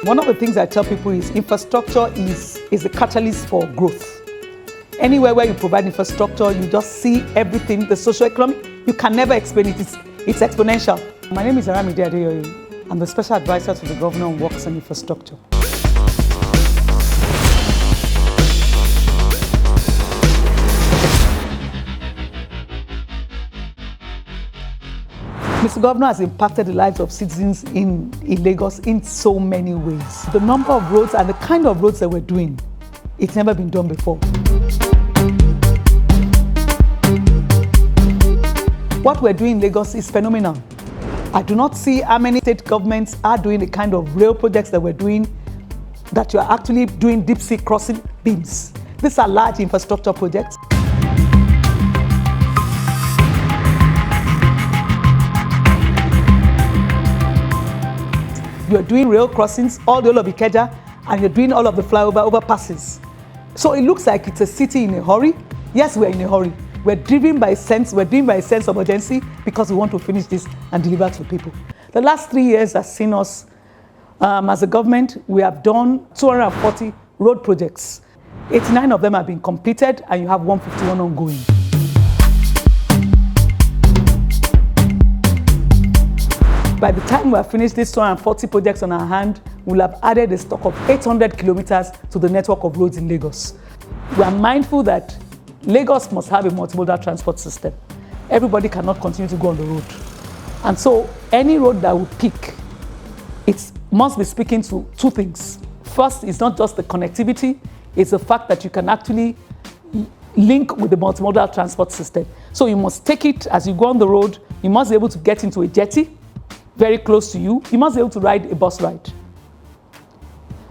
One of the things I tell people is infrastructure is a catalyst for growth. Anywhere where you provide infrastructure, you just see everything, the socio-economic, you can never explain it, it's exponential. My name is Saramide Adeyoye. I'm the Special Advisor to the Governor on Works and Infrastructure. Mr. Governor has impacted the lives of citizens in Lagos in so many ways. The number of roads and the kind of roads that we're doing, it's never been done before. What we're doing in Lagos is phenomenal. I do not see how many state governments are doing the kind of rail projects that we're doing, that you're actually doing deep sea crossing beams. These are large infrastructure projects. You're doing rail crossings all the whole of Ikeja, and you're doing all of the flyover overpasses. So it looks like it's a city in a hurry. Yes, we're in a hurry. We're driven by a sense of urgency because we want to finish this and deliver to people. The last 3 years has seen us, as a government, we have done 240 road projects. 89 of them have been completed, and you have 151 ongoing. By the time we have finished these 240 projects on our hand, we'll have added a stock of 800 kilometers to the network of roads in Lagos. We are mindful that Lagos must have a multimodal transport system. Everybody cannot continue to go on the road. And so any road that we pick, it must be speaking to two things. First, it's not just the connectivity, it's the fact that you can actually link with the multimodal transport system. So you must take it as you go on the road, you must be able to get into a jetty very close to you. You must be able to ride a bus ride.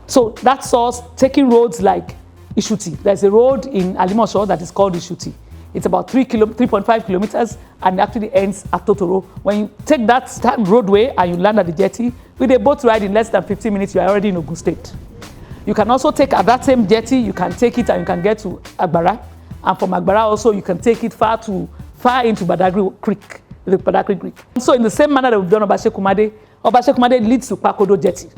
So that's us taking roads like Ishuti. There's a road in Alimosho that is called Ishuti. It's about 3.5 kilometers and actually ends at Totoro. When you take that roadway and you land at the jetty, with a boat ride in less than 15 minutes, you are already in Ogun State. You can also take at that same jetty, you can take it and you can get to Agbara. And from Agbara also, you can take it far into Badagry Creek. The Badagry Creek. So in the same manner that we've done Obashekumade leads to Pakodo Jetty.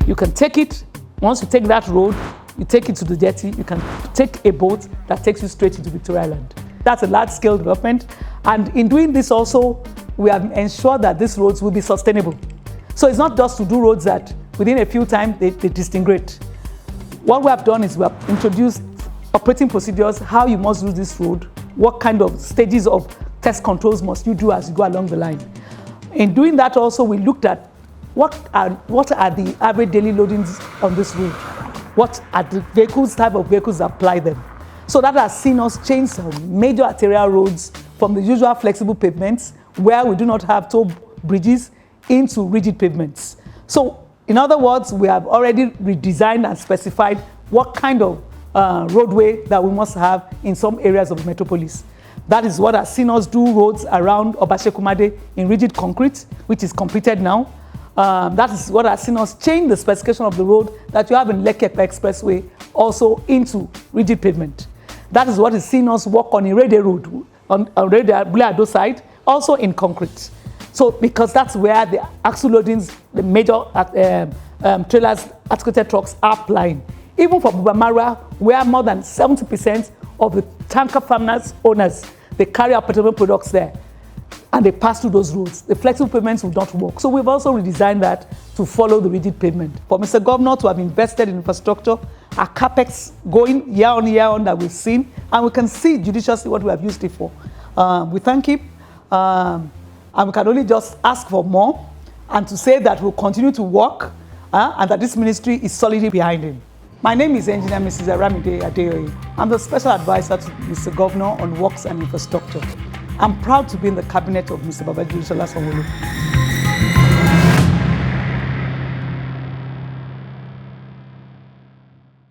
You can take it, once you take that road, you take it to the jetty, you can take a boat that takes you straight into Victoria Island. That's a large-scale development. And in doing this also, we have ensured that these roads will be sustainable. So it's not just to do roads that within a few times they disintegrate. What we have done is we have introduced operating procedures, how you must use this road, what kind of stages of test controls must you do as you go along the line. In doing that also, we looked at what are the average daily loadings on this road, what are the type of vehicles that apply them. So that has seen us change some major arterial roads from the usual flexible pavements where we do not have toll bridges into rigid pavements. So in other words, we have already redesigned and specified what kind of roadway that we must have in some areas of the metropolis. That is what has seen us do roads around Obashekumade in rigid concrete, which is completed now. That is what has seen us change the specification of the road that you have in Lekki Expressway also into rigid pavement. That is what has seen us work on Irede Road, on Ibile side, also in concrete. So because that's where the axle loadings, the major trailers, articulated trucks are applying. Even for Bubamara, where more than 70% of the tanker farmers, owners, they carry our petroleum products there and they pass through those roads. The flexible pavements will not work. So we've also redesigned that to follow the rigid pavement. For Mr. Governor to have invested in infrastructure, our capex going year on that we've seen, and we can see judiciously what we have used it for. We thank him, and we can only just ask for more and to say that we'll continue to work and that this ministry is solidly behind him. My name is Engineer Mrs. Saramide Adeyoye. I'm the Special Advisor to Mr. Governor on Works and Infrastructure. I'm proud to be in the cabinet of Mr. Babajide Sanwo-Olu.